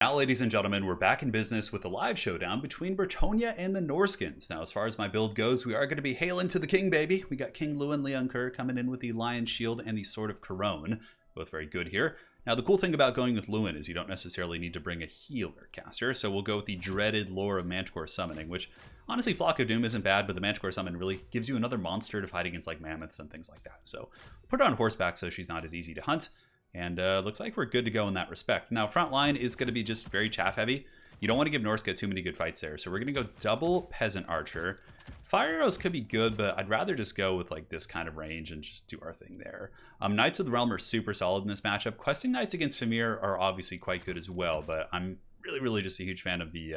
Now, ladies and gentlemen, we're back in business with a live showdown between Bretonnia and the Norscans. Now, as far as my build goes, we are going to be hailing to the king, baby. We got King Lewin Leonker coming in with the Lion's Shield and the Sword of Corone. Both very good here. Now, the cool thing about going with Lewin is you don't necessarily need to bring a healer caster, so we'll go with the dreaded lore of Manticore Summoning, which, honestly, Flock of Doom isn't bad, but the Manticore Summon really gives you another monster to fight against, like mammoths and things like that. So, put her on horseback so she's not as easy to hunt. And looks like we're good to go in that respect. Now, front line is going to be just very chaff heavy. You don't want to give Norsca too many good fights there. So we're going to go double Peasant Archer. Fire arrows could be good, but I'd rather just go with like this kind of range and just do our thing there. Knights of the Realm are super solid in this matchup. Questing Knights against Famir are obviously quite good as well, but I'm really just a huge fan of the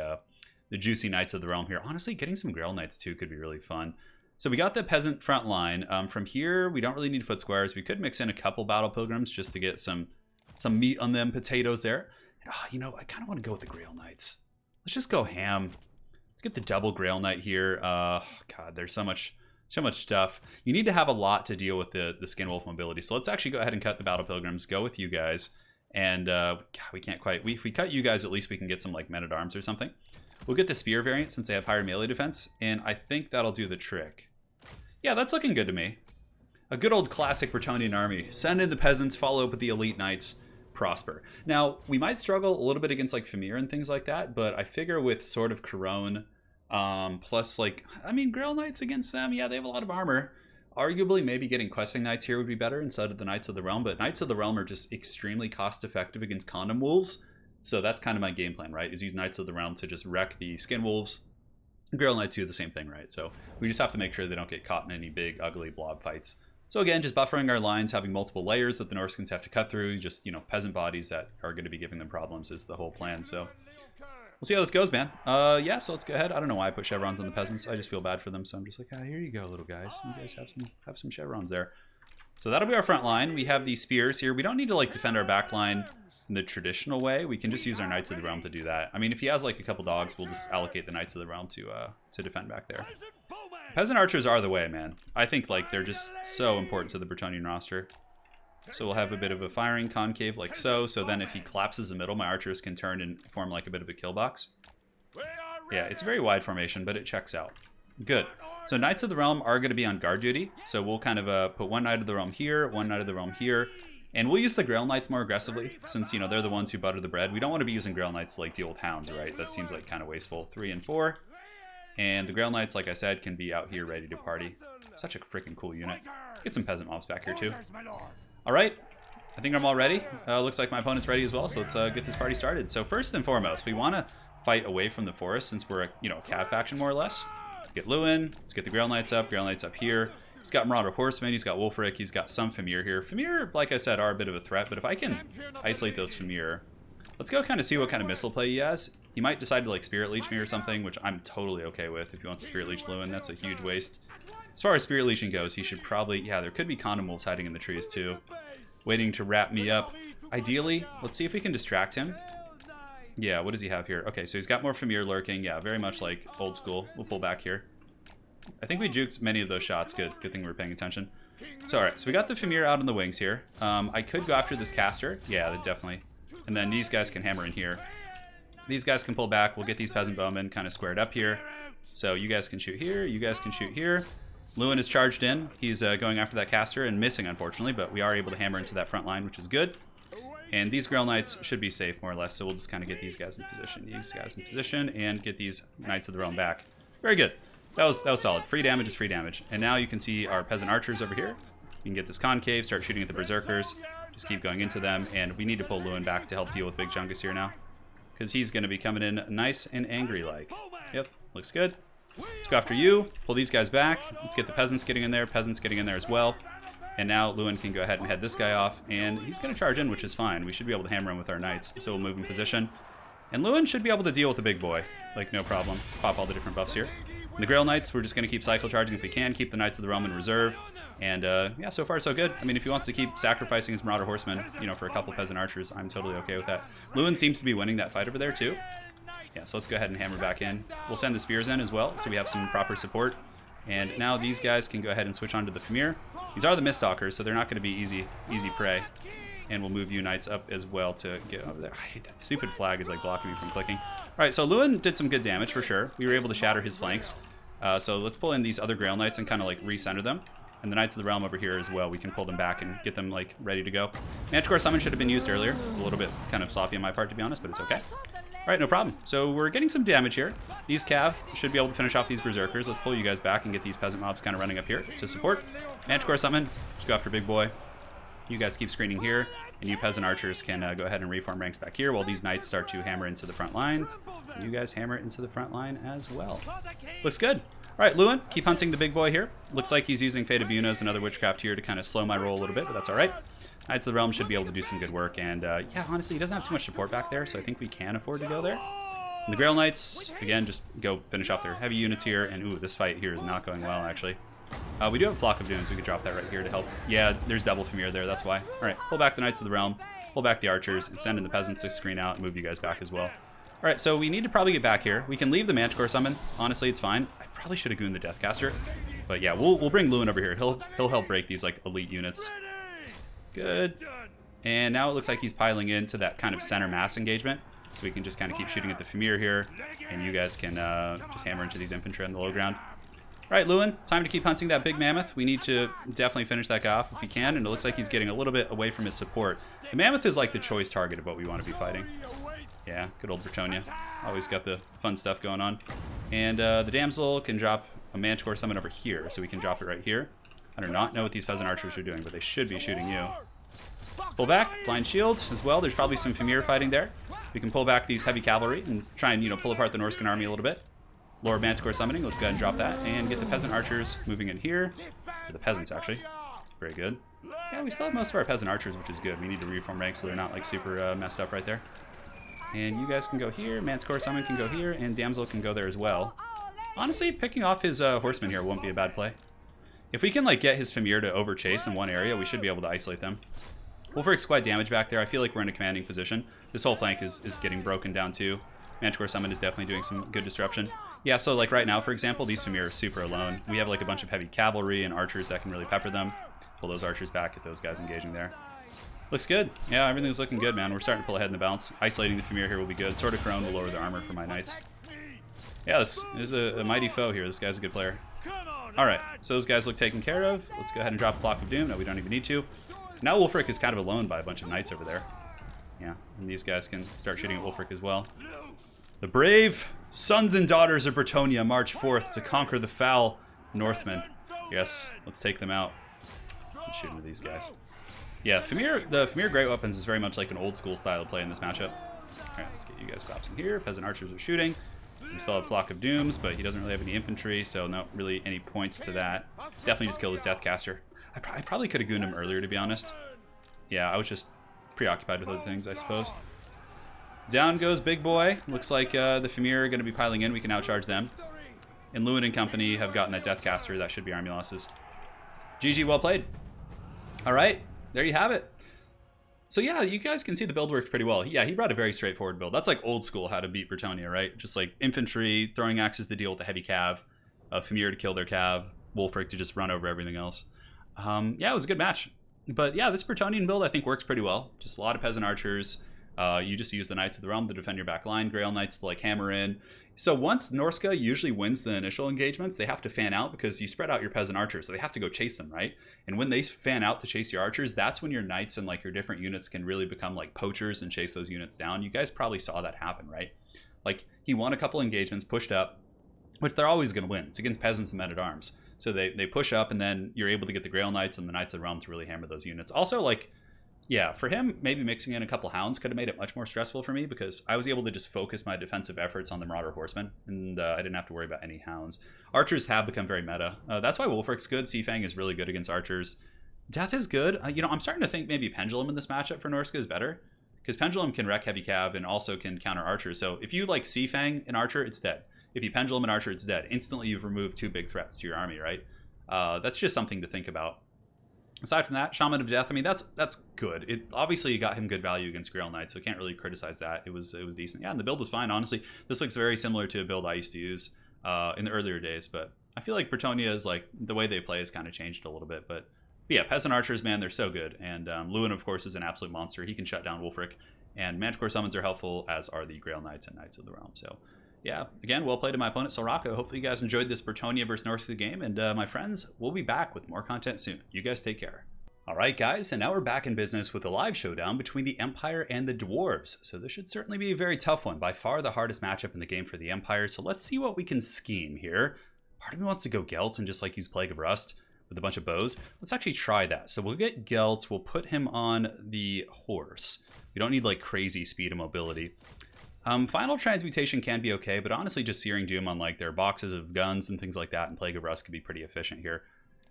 juicy Knights of the Realm here. Honestly, getting some Grail Knights too could be really fun. So we got the Peasant front line. From here, we don't really need foot squares. We could mix in a couple Battle Pilgrims just to get some meat on them potatoes there. You know, I kind of want to go with the Grail Knights. Let's just go ham. Let's get the double Grail Knight here. God, there's so much stuff. You need to have a lot to deal with the Skin Wolf mobility. So let's actually go ahead and cut the Battle Pilgrims, go with you guys. And God, we can't quite... If we cut you guys, at least we can get some like Men-at-Arms or something. We'll get the Spear variant since they have higher melee defense. And I think that'll do the trick. Yeah, that's looking good to me. A good old classic Bretonnian army. Send in the peasants, follow up with the elite knights, prosper. Now, we might struggle a little bit against like Famir and things like that, but I figure with Sword of Corone, plus like, I mean, Grail Knights against them, yeah, they have a lot of armor. Arguably, maybe getting Questing Knights here would be better instead of the Knights of the Realm, but Knights of the Realm are just extremely cost effective against Condom Wolves. So that's kind of my game plan, right? Is use Knights of the Realm to just wreck the Skin Wolves. Grail Knights do the same thing, right? So we just have to make sure they don't get caught in any big, ugly blob fights. So again, just buffering our lines, having multiple layers that the Norscans have to cut through, just, you know, peasant bodies that are going to be giving them problems is the whole plan. So we'll see how this goes, man. Yeah, so let's go ahead. I don't know why I put chevrons on the peasants. I just feel bad for them, so I'm just like, ah, here you go, little guys. You guys have some chevrons there. So that'll be our front line. We have these spears here. We don't need to like defend our back line in the traditional way. We can just use our Knights of the Realm to do that. I mean, if he has like a couple dogs, we'll just allocate the Knights of the Realm to defend back there. Peasant Archers are the way, man. I think like they're just so important to the Bretonnian roster. So we'll have a bit of a firing concave like so. So then if he collapses the middle, my archers can turn and form like a bit of a kill box. Yeah, it's a very wide formation, but it checks out. Good. So Knights of the Realm are going to be on guard duty. So we'll kind of put one Knight of the Realm here, one Knight of the Realm here. And we'll use the Grail Knights more aggressively, since, you know, they're the ones who butter the bread. We don't want to be using Grail Knights to like deal with hounds, right? That seems like kind of wasteful. 3 and 4. And the Grail Knights, like I said, can be out here ready to party. Such a freaking cool unit. Get some peasant mobs back here too. Alright, I think I'm all ready. Looks like my opponent's ready as well, so let's get this party started. So first and foremost, we want to fight away from the forest since we're a, you know, cav faction more or less. Get Lewin, let's get the Grail Knights up here. He's got Marauder Horseman, he's got Wolfric, he's got some Famir here. Famir, like I said, are a bit of a threat, but if I can isolate those Famir, let's go kind of see what kind of missile play he has. He might decide to like Spirit Leech me or something, which I'm totally okay with. If he wants to Spirit Leech Lewin, that's a huge waste. As far as Spirit Leeching goes, he should probably, yeah, there could be Condom Wolves hiding in the trees too, waiting to wrap me up. Ideally, let's see if we can distract him. Yeah, what does he have here? Okay, so he's got more Famir lurking. Yeah, very much like old school. We'll pull back here. I think we juked many of those shots. Good thing we were paying attention. So alright, so we got the Famir out on the wings here. I could go after this caster. Yeah, definitely. And then these guys can hammer in here. These guys can pull back. We'll get these peasant bowmen kind of squared up here. So you guys can shoot here. You guys can shoot here. Lewin is charged in. He's going after that caster and missing, unfortunately, but we are able to hammer into that front line, which is good. And these Grail Knights should be safe, more or less, so we'll just kind of get these guys in position, and get these Knights of the Realm back. Very good. That was solid. Free damage is free damage. And now you can see our Peasant Archers over here. You can get this concave, start shooting at the Berserkers. Just keep going into them, and we need to pull Lewin back to help deal with Big Chungus here now. Because he's going to be coming in nice and angry-like. Yep, looks good. Let's go after you. Pull these guys back. Let's get the Peasants getting in there. Peasants getting in there as well. And now Lewin can go ahead and head this guy off. And he's going to charge in, which is fine. We should be able to hammer him with our Knights. So we'll move in position. And Lewin should be able to deal with the big boy. Like, no problem. Let's pop all the different buffs here. And the Grail Knights, we're just going to keep cycle charging if we can. Keep the Knights of the Realm in reserve. And, yeah, so far so good. I mean, if he wants to keep sacrificing his Marauder Horsemen, you know, for a couple Peasant Archers, I'm totally okay with that. Lewin seems to be winning that fight over there, too. Yeah, so let's go ahead and hammer back in. We'll send the Spears in as well, so we have some proper support. And now these guys can go ahead and switch on to the Famir. These are the Miststalkers, so they're not going to be easy prey. And we'll move you knights up as well to get over there. I hate that stupid flag is like blocking me from clicking. All right, so Lewin did some good damage for sure. We were able to shatter his flanks. So let's pull in these other Grail Knights and kind of like recenter them. And the Knights of the Realm over here as well. We can pull them back and get them like ready to go. Manticore Summon should have been used earlier. A little bit kind of sloppy on my part, to be honest, but it's okay. All right, no problem. So we're getting some damage here. These Cav should be able to finish off these Berserkers. Let's pull you guys back and get these Peasant Mobs kind of running up here to support. Manticore Summon, just go after Big Boy. You guys keep screening here, and you Peasant Archers can go ahead and reform ranks back here while these Knights start to hammer into the front line. And you guys hammer into the front line as well. Looks good. All right, Lewin, keep hunting the Big Boy here. Looks like he's using Fate of Buna as another Witchcraft here to kind of slow my roll a little bit, but that's all right. Knights of the Realm should be able to do some good work, and yeah, honestly, he doesn't have too much support back there, so I think we can afford to go there. And the Grail Knights, again, just go finish off their heavy units here, and ooh, this fight here is not going well, actually. We do have a Flock of Dooms. We could drop that right here to help. Yeah, there's double Famir there, that's why. All right, pull back the Knights of the Realm, pull back the Archers, and send in the Peasants to screen out and move you guys back as well. All right, so we need to probably get back here. We can leave the Manticore Summon. Honestly, it's fine. I probably should have gooned the Deathcaster. But yeah, we'll bring Lewin over here. He'll help break these like elite units. Good. And now it looks like he's piling into that kind of center mass engagement. So we can just kind of keep shooting at the Famir here. And you guys can just hammer into these infantry on the low ground. All right, Lewin, time to keep hunting that big mammoth. We need to definitely finish that guy off if we can. And it looks like he's getting a little bit away from his support. The mammoth is like the choice target of what we want to be fighting. Yeah, good old Bretonnia. Always got the fun stuff going on. And the Damsel can drop a Manticore Summon over here, so we can drop it right here. I do not know what these Peasant Archers are doing, but they should be shooting you. Let's pull back. Blind Shield as well. There's probably some Famir fighting there. We can pull back these Heavy Cavalry and try and, pull apart the Norscan army a little bit. Lord Manticore Summoning. Let's go ahead and drop that and get the Peasant Archers moving in here. Or the Peasants, actually. Very good. Yeah, we still have most of our Peasant Archers, which is good. We need to reform ranks so they're not, like, super messed up right there. And you guys can go here, Manticore Summon can go here, and Damsel can go there as well. Honestly, picking off his horsemen here won't be a bad play. If we can like get his Famir to overchase in one area, we should be able to isolate them. Wolfric's quite damage back there. I feel like we're in a commanding position. This whole flank is getting broken down too. Manticore Summon is definitely doing some good disruption. Yeah, so like right now, for example, these Famir are super alone. We have like a bunch of heavy cavalry and archers that can really pepper them. Pull those archers back, get those guys engaging there. Looks good. Yeah, everything's looking good, man. We're starting to pull ahead in the balance. Isolating the Famir here will be good. Sword of Crone will lower the armor for my knights. Yeah, this is a mighty foe here. This guy's a good player. All right, so those guys look taken care of. Let's go ahead and drop Flock of Doom. No, we don't even need to. Now Wolfric is kind of alone by a bunch of knights over there. Yeah, and these guys can start shooting at Wolfric as well. The brave sons and daughters of Bretonnia march forth to conquer the foul Northmen. Yes, let's take them out. Let's shoot into these guys. Yeah, the Famir Great Weapons is very much like an old school style of play in this matchup. Alright, let's get you guys collapsing here. Peasant Archers are shooting. We still have Flock of Dooms, but he doesn't really have any infantry, so not really any points to that. Definitely just kill this Deathcaster. I probably could have gooned him earlier, to be honest. Yeah, I was just preoccupied with other things, I suppose. Down goes Big Boy. Looks like the Famir are going to be piling in. We can outcharge them. And Lewin and company have gotten that Deathcaster. That should be army losses. GG, well played. Alright. There you have it. So yeah, you guys can see the build worked pretty well. Yeah, he brought a very straightforward build. That's like old school how to beat Bretonnia, right? Just like infantry, throwing axes to deal with the heavy cav, Famir to kill their cav, Wolfric to just run over everything else. Yeah, it was a good match. But yeah, this Bretonnian build I think works pretty well. Just a lot of Peasant Archers. You just use the Knights of the Realm to defend your back line, Grail Knights to like hammer in. So once Norsca usually wins the initial engagements, they have to fan out because you spread out your Peasant Archers, so they have to go chase them, right? And when they fan out to chase your archers, that's when your knights and like your different units can really become like poachers and chase those units down. You guys probably saw that happen, right? Like he won a couple engagements, pushed up, which they're always going to win. It's against peasants and men-at-arms. So they push up and then you're able to get the Grail Knights and the Knights of the Realm to really hammer those units. Also, like, yeah, for him, maybe mixing in a couple hounds could have made it much more stressful for me because I was able to just focus my defensive efforts on the Marauder Horsemen, and I didn't have to worry about any hounds. Archers have become very meta. That's why Wolfric's good. Seafang is really good against archers. Death is good. I'm starting to think maybe Pendulum in this matchup for Norsca is better because Pendulum can wreck heavy cav and also can counter archers. So if you like Seafang an archer, it's dead. If you Pendulum an archer, it's dead. Instantly, you've removed two big threats to your army, right? That's just something to think about. Aside from that, Shaman of Death, I mean, that's good. It obviously got him good value against Grail Knight, so can't really criticize that. It was decent. Yeah, and the build was fine, honestly. This looks very similar to a build I used to use in the earlier days, but I feel like Bretonnia is like, the way they play has kind of changed a little bit, but But yeah, Peasant Archers, man, they're so good. And Lewin, of course, is an absolute monster. He can shut down Wulfric. And Manticore summons are helpful, as are the Grail Knights and Knights of the Realm. So yeah, again, well played to my opponent, Soraka. Hopefully you guys enjoyed this Bretonnia versus Norsca game. And my friends, we'll be back with more content soon. You guys take care. Alright guys, and now we're back in business with a live showdown between the Empire and the Dwarves. So this should certainly be a very tough one. By far the hardest matchup in the game for the Empire. So let's see what we can scheme here. Part of me wants to go Gelt and just like use Plague of Rust with a bunch of bows. Let's actually try that. So we'll get Gelt, we'll put him on the horse. We don't need like crazy speed and mobility. Final Transmutation can be okay, but honestly just Searing Doom on like their boxes of guns and things like that and Plague of Rust could be pretty efficient here.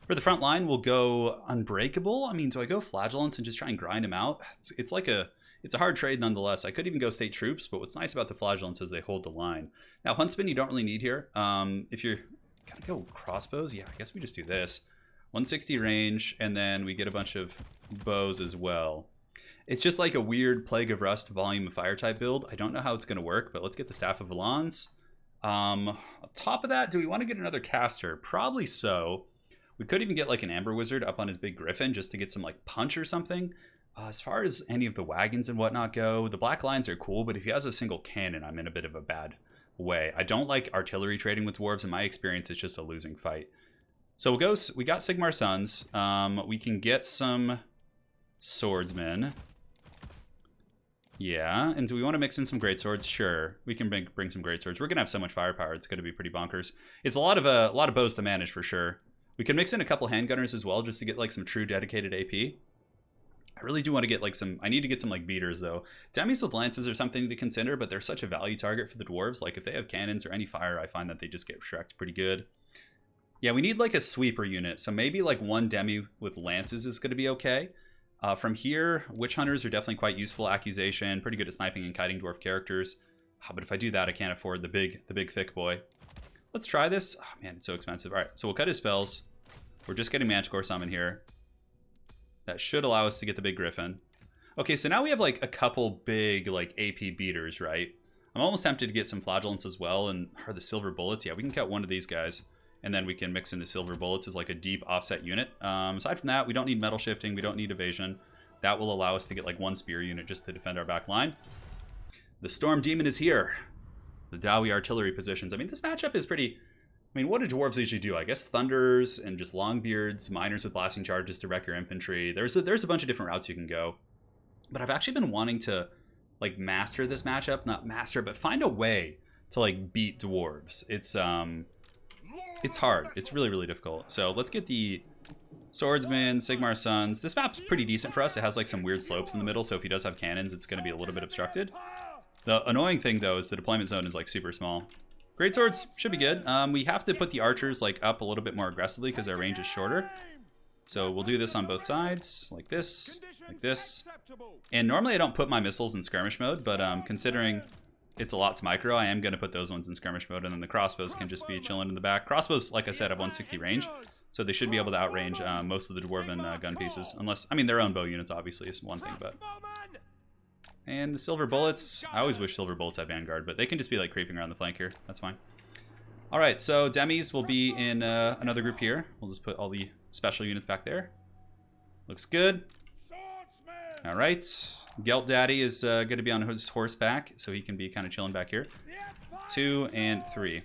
For the front line, we'll go Unbreakable. I mean, do I go Flagellants and just try and grind him out? It's a hard trade nonetheless. I could even go State Troops, but what's nice about the Flagellants is they hold the line. Now, Huntsman, you don't really need here. If you're gonna go Crossbows, yeah, I guess we just do this. 160 range, and then we get a bunch of bows as well. It's just like a weird Plague of Rust Volume of Fire type build. I don't know how it's gonna work, but let's get the Staff of Valons. On top of that, do we want to get another caster? Probably so. We could even get like an Amber Wizard up on his big Griffin just to get some like punch or something. As far as any of the wagons and whatnot go, the Black Lions are cool, but if he has a single cannon, I'm in a bit of a bad way. I don't like artillery trading with dwarves. In my experience, it's just a losing fight. So we'll go, we got Sigmar Sons. We can get some swordsmen. Yeah, and do we want to mix in some greatswords? Sure, we can bring some greatswords. We're gonna have so much firepower; it's gonna be pretty bonkers. It's a lot of bows to manage for sure. We can mix in a couple handgunners as well, just to get like some true dedicated AP. I really do want to get like some. I need to get some like beaters though. Demis with lances are something to consider, but they're such a value target for the dwarves. Like if they have cannons or any fire, I find that they just get shreked pretty good. Yeah, we need like a sweeper unit, so maybe like one Demi with lances is going to be okay. From here, witch hunters are definitely quite useful. Accusation, pretty good at sniping and kiting dwarf characters. But if I do that, I can't afford the big thick boy. Let's try this. Oh man, it's so expensive. All right, so we'll cut his spells. We're just getting Manticore Summon here. That should allow us to get the big Griffin. Okay, so now we have like a couple big like AP beaters, right? I'm almost tempted to get some Flagellants as well, and or the Silver Bullets. Yeah, we can cut one of these guys, and then we can mix into Silver Bullets as like a deep offset unit. Aside from that, we don't need metal shifting. We don't need evasion. That will allow us to get like one spear unit just to defend our back line. The Storm Demon is here. The Dowie artillery positions. I mean, this matchup is pretty... I mean, what do dwarves usually do? I guess Thunders and just Longbeards, Miners with blasting charges to wreck your infantry. There's a bunch of different routes you can go. But I've actually been wanting to like master this matchup. Not master, but find a way to like beat dwarves. It's hard. It's really, really difficult. So let's get the Swordsman, Sigmar Sons. This map's pretty decent for us. It has like some weird slopes in the middle, so if he does have cannons, it's going to be a little bit obstructed. The annoying thing, though, is the deployment zone is like super small. Greatswords should be good. We have to put the archers like up a little bit more aggressively because their range is shorter. So we'll do this on both sides, like this, like this. And normally I don't put my missiles in skirmish mode, but considering it's a lot to micro, I am going to put those ones in skirmish mode, and then the crossbows can just be chilling in the back. Crossbows, like I said, have 160 range, so they should be able to outrange most of the dwarven gun pieces. Unless, I mean, their own bow units obviously is one thing, but... And the Silver Bullets, I always wish Silver Bullets had Vanguard, but they can just be like creeping around the flank here. That's fine. Alright, so Demis will be in another group here. We'll just put all the special units back there. Looks good. Alright, Gelt Daddy is going to be on his horseback, so he can be kind of chilling back here. 2 and 3.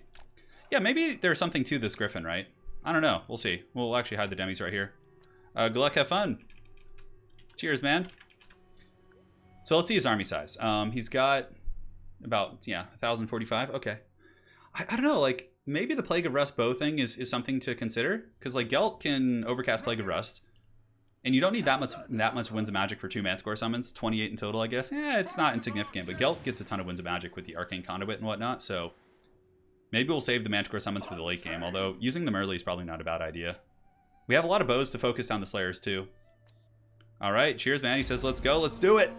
Yeah, maybe there's something to this Griffin, right? I don't know. We'll see. We'll actually hide the Demis right here. Good luck, have fun. Cheers, man. So let's see his army size. He's got about, 1,045. Okay. I don't know, like, maybe the Plague of Rust bow thing is something to consider. Because, like, Gelt can overcast Plague of Rust. And you don't need that much Winds of Magic for 2 Manticore summons. 28 in total, I guess. Yeah, it's not insignificant. But Gelt gets a ton of Winds of Magic with the Arcane Conduit and whatnot. So maybe we'll save the Manticore summons for the late game. Although, using them early is probably not a bad idea. We have a lot of bows to focus down the Slayers, too. Alright, cheers, man. He says, let's go, let's do it!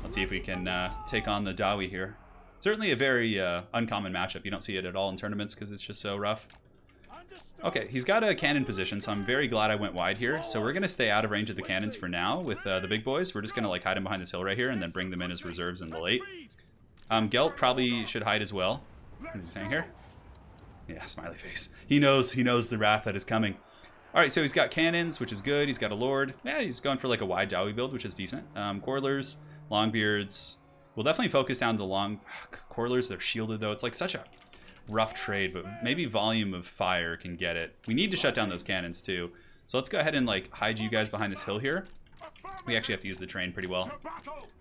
Let's see if we can take on the Dowie here. Certainly a very uncommon matchup. You don't see it at all in tournaments because it's just so rough. Okay, he's got a cannon position, so I'm very glad I went wide here. So we're going to stay out of range of the cannons for now with the big boys. We're just going to like hide them behind this hill right here and then bring them in as reserves in the late. Gelt probably should hide as well. What is he saying here? Yeah, smiley face. He knows the wrath that is coming. All right, so he's got cannons, which is good. He's got a lord. Yeah, he's going for like a wide Dowie build, which is decent. Quarrelers, Longbeards. We'll definitely focus down the long Quarrelers. They're shielded though. It's like such a rough trade, but maybe volume of fire can get it. We need to shut down those cannons too. So let's go ahead and like hide you guys behind this hill here. We actually have to use the terrain pretty well.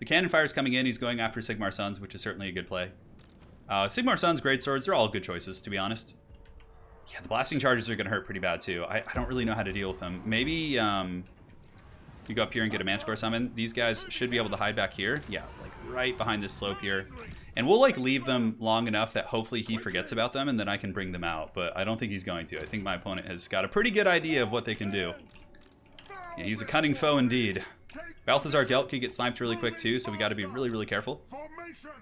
The cannon fire is coming in. He's going after Sigmar Sons, which is certainly a good play. Sigmar Sons, Greatswords, they're all good choices, to be honest. Yeah, the blasting charges are going to hurt pretty bad too. I don't really know how to deal with them. Maybe you go up here and get a Manticore summon. These guys should be able to hide back here. Yeah, like right behind this slope here. And we'll like leave them long enough that hopefully he forgets about them and then I can bring them out. But I don't think he's going to. I think my opponent has got a pretty good idea of what they can do. Yeah, he's a cunning foe indeed. Balthazar Gelt can get sniped really quick too, so we got to be really, really careful.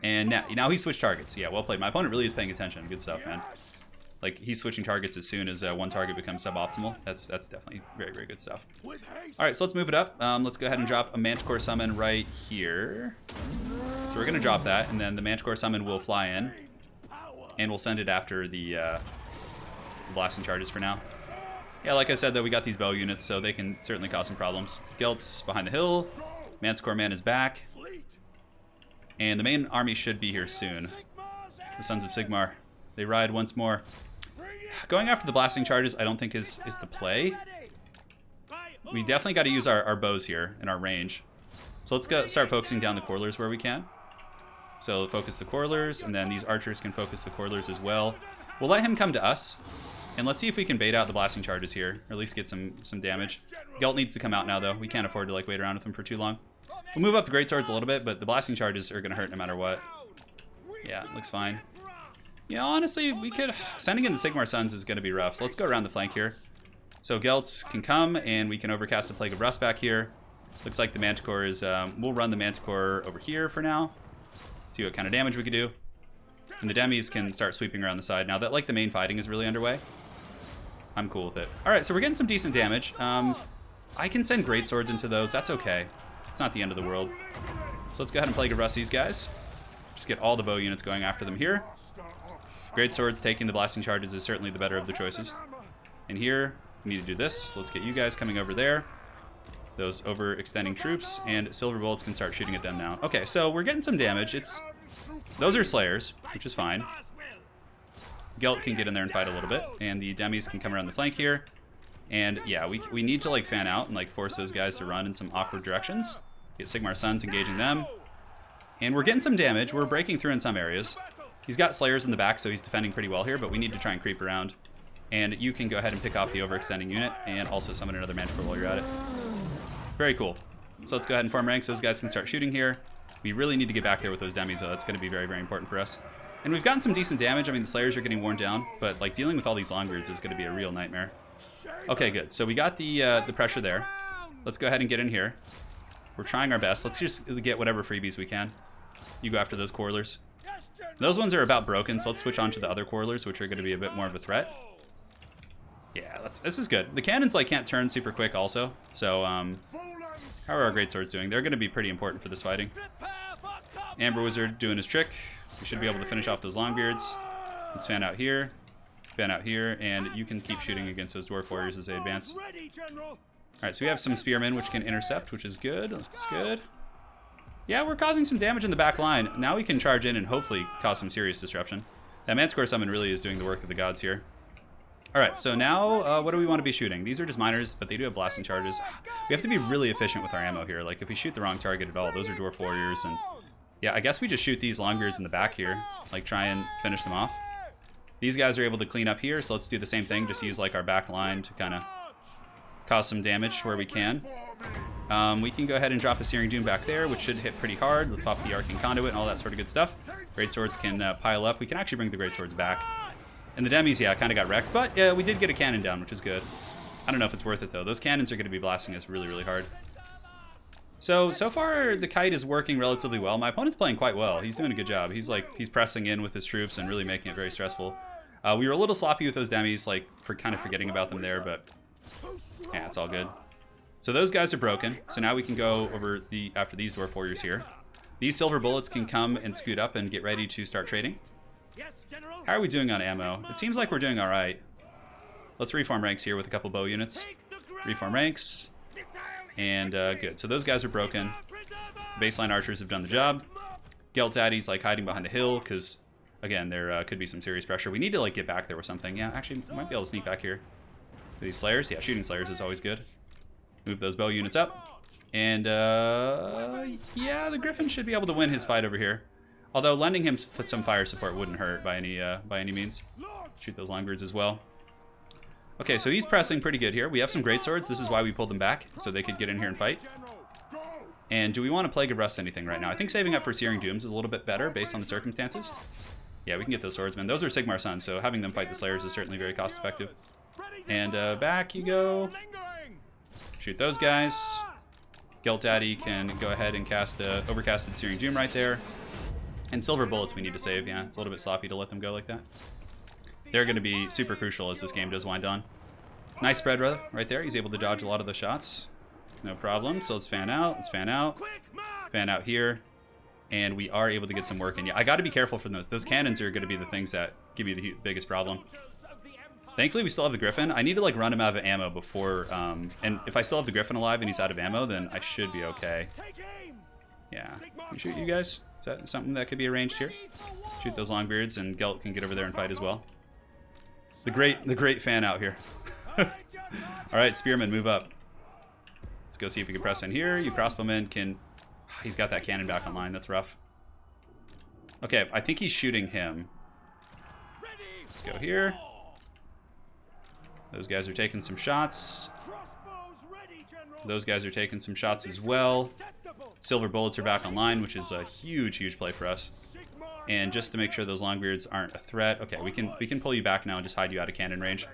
And now he switched targets. Yeah, well played. My opponent really is paying attention. Good stuff, man. Like, he's switching targets as soon as one target becomes suboptimal. That's definitely very, very good stuff. All right, so let's move it up. Let's go ahead and drop a Manticore Summon right here. So we're going to drop that, and then the Manticore Summon will fly in. And we'll send it after the blasting charges for now. Yeah, like I said, though, we got these bow units, so they can certainly cause some problems. Gelt's behind the hill. Manticore Man is back. And the main army should be here soon. The Sons of Sigmar. They ride once more. Going after the blasting charges, I don't think is the play. We definitely got to use our bows here in our range. So let's start focusing down the Quarrelers where we can. So focus the Quarrelers, and then these archers can focus the Quarrelers as well. We'll let him come to us. And let's see if we can bait out the blasting charges here, or at least get some damage. Gelt needs to come out now, though. We can't afford to like wait around with him for too long. We'll move up the greatswords a little bit, but the blasting charges are going to hurt no matter what. Yeah, looks fine. Yeah, honestly, we could... Sending in the Sigmar Sons is going to be rough, so let's go around the flank here. So Gelts can come, and we can overcast the Plague of Rust back here. Looks like the Manticore is... we'll run the Manticore over here for now. See what kind of damage we can do. And the Demis can start sweeping around the side now that like the main fighting is really underway. I'm cool with it. Alright, so we're getting some decent damage. I can send greatswords into those. That's okay. It's not the end of the world. So let's go ahead and Plague of Rust these guys. Just get all the bow units going after them here. Greatswords taking the blasting charges is certainly the better of the choices. And here, we need to do this. Let's get you guys coming over there. Those overextending troops, and silver bullets can start shooting at them now. Okay, so we're getting some damage. Those are slayers, which is fine. Gelt can get in there and fight a little bit, and the Demis can come around the flank here. And yeah, we need to like fan out and like force those guys to run in some awkward directions. Get Sigmar Sons engaging them. And we're getting some damage. We're breaking through in some areas. He's got slayers in the back, so he's defending pretty well here, but we need to try and creep around. And you can go ahead and pick off the overextending unit and also summon another Manticore while you're at it. Very cool. So let's go ahead and form ranks. Those guys can start shooting here. We really need to get back there with those Demis, though. That's going to be very, very important for us. And we've gotten some decent damage. I mean, the Slayers are getting worn down, but like dealing with all these Longbeards is going to be a real nightmare. Okay, good. So we got the pressure there. Let's go ahead and get in here. We're trying our best. Let's just get whatever freebies we can. You go after those Quarrelers. Those ones are about broken, so let's switch on to the other Quarrelers, which are going to be a bit more of a threat. Yeah, this is good. The cannons like can't turn super quick also, so how are our greatswords doing? They're going to be pretty important for this fighting. Amber Wizard doing his trick. We should be able to finish off those Longbeards. Let's fan out here, and you can keep shooting against those Dwarf Warriors as they advance. Alright, so we have some Spearmen which can intercept, which is good. Looks good. Yeah, we're causing some damage in the back line. Now we can charge in and hopefully cause some serious disruption. That Manticore Summon really is doing the work of the gods here. Alright, so now what do we want to be shooting? These are just miners, but they do have blasting charges. We have to be really efficient with our ammo here. Like, if we shoot the wrong target at all, those are Dwarf Warriors. And yeah, I guess we just shoot these Longbeards in the back here. Like, try and finish them off. These guys are able to clean up here, so let's do the same thing. Just use, like, our back line to kind of cause some damage where we can. We can go ahead and drop a Searing Doom back there, which should hit pretty hard. Let's pop the Arcane Conduit and all that sort of good stuff. Greatswords can pile up. We can actually bring the Greatswords back. And the Demis, yeah, kind of got wrecked, but yeah, we did get a cannon down, which is good. I don't know if it's worth it, though. Those cannons are going to be blasting us really, really hard. So far, the Kite is working relatively well. My opponent's playing quite well. He's doing a good job. He's pressing in with his troops and really making it very stressful. We were a little sloppy with those Demis, like, for kind of forgetting about them there, but yeah, it's all good. So those guys are broken. So now we can go over after these Dwarf Warriors here. These silver bullets can come and scoot up and get ready to start trading. How are we doing on ammo? It seems like we're doing all right. Let's reform ranks here with a couple bow units. Reform ranks. And good. So those guys are broken. Baseline archers have done the job. Gelt Daddy's like hiding behind the hill because, again, there could be some serious pressure. We need to like get back there or something. Yeah, actually, we might be able to sneak back here. These Slayers. Yeah, shooting Slayers is always good. Move those bow units up. And, yeah, the Griffin should be able to win his fight over here. Although lending him some fire support wouldn't hurt by any means. Shoot those Longbeards as well. Okay, so he's pressing pretty good here. We have some great swords. This is why we pulled them back, so they could get in here and fight. And do we want to Plague of Rust anything right now? I think saving up for Searing Dooms is a little bit better based on the circumstances. Yeah, we can get those swordsmen. Those are Sigmar Sons, so having them fight the Slayers is certainly very cost effective. And back you go. Shoot those guys. Gelt Daddy can go ahead and cast Overcasted Searing Doom right there. And Silver Bullets we need to save. Yeah, it's a little bit sloppy to let them go like that. They're going to be super crucial as this game does wind on. Nice spread right there. He's able to dodge a lot of the shots. No problem. So let's fan out. Let's fan out. Fan out here. And we are able to get some work in. Yeah, I got to be careful from those. Those cannons are going to be the things that give you the biggest problem. Thankfully, we still have the Griffin. I need to like run him out of ammo before... and if I still have the Griffin alive and he's out of ammo, then I should be okay. Yeah. Can we shoot you guys? Is that something that could be arranged here? Shoot those Longbeards and Gelt can get over there and fight as well. The great fan out here. Alright, Spearman, move up. Let's go see if we can press in here. You crossbowmen can... He's got that cannon back online. That's rough. Okay, I think he's shooting him. Let's go here. Those guys are taking some shots. Those guys are taking some shots as well. Silver Bullets are back online, which is a huge play for us. And just to make sure those Longbeards aren't a threat. Okay, we can pull you back now and just hide you out of cannon range.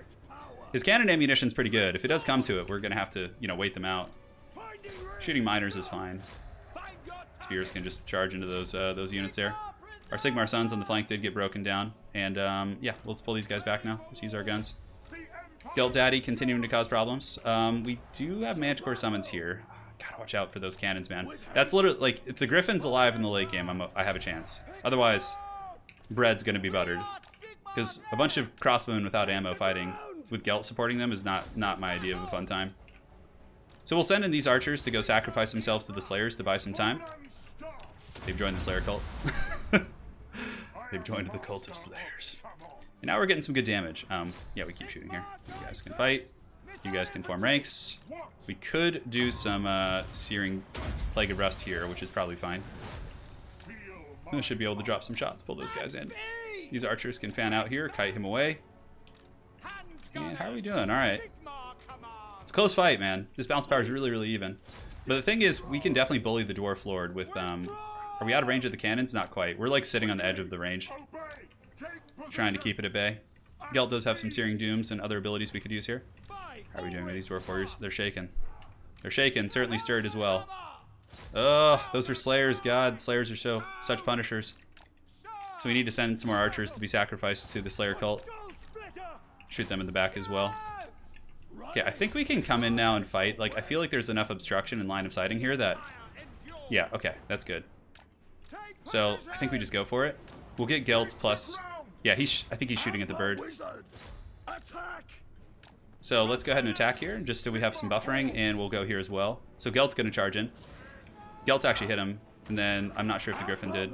His cannon ammunition's pretty good. If it does come to it, we're gonna have to, you know, wait them out. Shooting miners is fine. Spears can just charge into those units there. Our Sigmar Sons on the flank did get broken down. And yeah, let's pull these guys back now. Let's use our guns. Gelt Daddy continuing to cause problems. We do have Manticore summons here. Gotta watch out for those cannons, man. That's literally, like, if the Griffin's alive in the late game, I have a chance. Otherwise, bread's gonna be buttered. Because a bunch of crossbowmen without ammo fighting with Gelt supporting them is not my idea of a fun time. So we'll send in these archers to go sacrifice themselves to the Slayers to buy some time. They've joined the Slayer cult. They've joined the cult of Slayers. And now we're getting some good damage. Yeah, we keep shooting here. You guys can fight. You guys can form ranks. We could do some Searing Plague of Rust here, which is probably fine. I should be able to drop some shots, pull those guys in. These archers can fan out here, kite him away. And how are we doing? All right. It's a close fight, man. This bounce power is really even. But the thing is, we can definitely bully the Dwarf Lord with... Are we out of range of the cannons? Not quite. We're like sitting on the edge of the range. Trying to keep it at bay. Gelt does have some Searing Dooms and other abilities we could use here. How are we doing with these Dwarf Warriors? They're shaking. They're shaking. Certainly stirred as well. Ugh, those are Slayers. God, Slayers are such punishers. So we need to send some more archers to be sacrificed to the Slayer cult. Shoot them in the back as well. Okay, I think we can come in now and fight. Like, I feel like there's enough obstruction and line of sighting here that... Yeah, okay, that's good. So, I think we just go for it. We'll get Gelt plus... Yeah, I think he's shooting at the bird. So let's go ahead and attack here, just so we have some buffering, and we'll go here as well. So Gelt's going to charge in. Gelt actually hit him, and then I'm not sure if the Griffin did.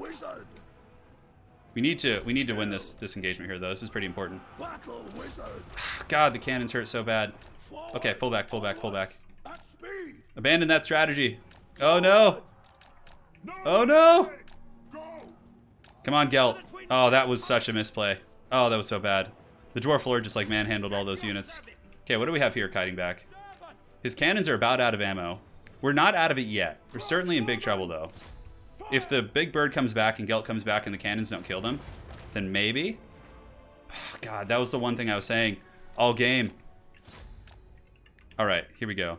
We need to win this engagement here, though. This is pretty important. God, the cannons hurt so bad. Okay, pull back, pull back, pull back. Abandon that strategy. Oh no! Oh no! Come on, Gelt. Oh, that was such a misplay. Oh, that was so bad. The Dwarf Lord just like manhandled all those units. Okay, what do we have here kiting back? His cannons are about out of ammo. We're not out of it yet. We're certainly in big trouble, though. If the big bird comes back and Gelt comes back and the cannons don't kill them, then maybe. Oh, God, that was the one thing I was saying all game. All right, here we go.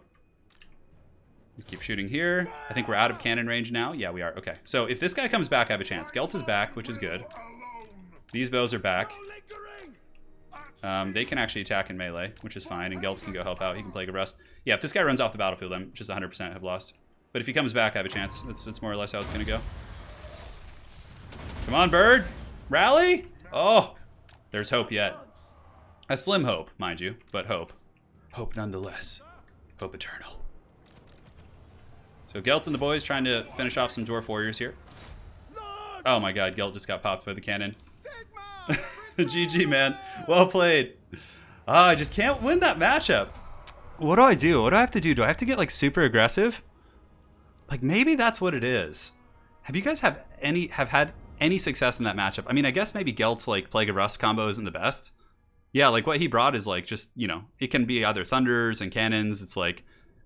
Keep shooting here. I think we're out of cannon range now. Yeah, we are. Okay, so if this guy comes back, I have a chance. Gelt is back, which is good. These bows are back. They can actually attack in melee, which is fine, and Gelt can go help out. He can Plague of Rust. Yeah, if this guy runs off the battlefield, I'm just 100% have lost. But if he comes back, I have a chance. That's more or less how it's going to go. Come on, bird! Rally! Oh! There's hope yet. A slim hope, mind you, but hope. Hope nonetheless. Foe Paternal. So Gelt's and the boys trying to finish off some Dwarf warriors here. Oh my god, Gelt just got popped by the cannon. GG, man. Well played. I just can't win that matchup. What do I do? What do I have to do? Do I have to get like super aggressive? Like maybe that's what it is. Have you guys had any success in that matchup? I mean, I guess maybe Gelt's like Plague of Rust combo isn't the best. Yeah, like what he brought is like just, you know, it can be either thunders and cannons. It's like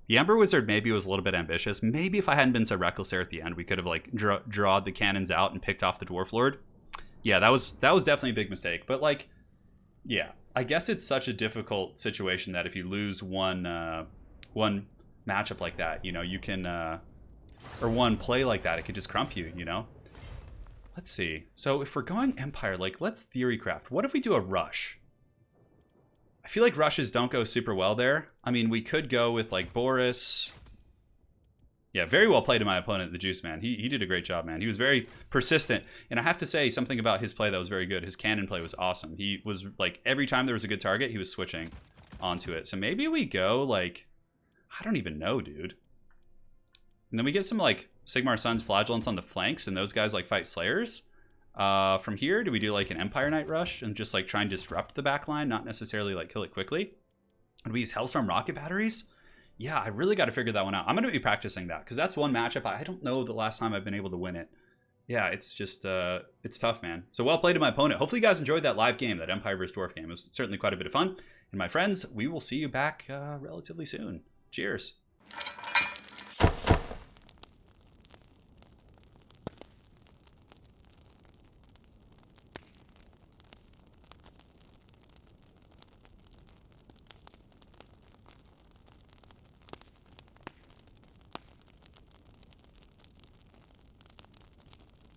the Ember Wizard maybe was a little bit ambitious. Maybe if I hadn't been so reckless there at the end, we could have like drawed the cannons out and picked off the Dwarf Lord. Yeah, that was definitely a big mistake. But like, yeah, I guess it's such a difficult situation that if you lose one matchup like that, you know, you can or one play like that, it could just crump you, you know. Let's see. So if we're going Empire, like let's theorycraft. What if we do a rush? I feel like rushes don't go super well there. I mean, we could go with like Boris. Yeah, very well played to my opponent, the Juice Man. He did a great job, man. He was very persistent. And I have to say something about his play that was very good. His cannon play was awesome. He was like, every time there was a good target, he was switching onto it. So maybe we go like, I don't even know, dude. And then we get some like Sigmar Sun's Flagellants on the flanks and those guys like fight Slayers. From here, do we do like an Empire Knight rush and just like try and disrupt the back line, not necessarily like kill it quickly? And we use Hellstorm rocket batteries? Yeah, I really got to figure that one out. I'm going to be practicing that because that's one matchup. I don't know the last time I've been able to win it. Yeah, it's just, it's tough, man. So well played to my opponent. Hopefully you guys enjoyed that live game, that Empire vs. Dwarf game. It was certainly quite a bit of fun. And my friends, we will see you back relatively soon. Cheers.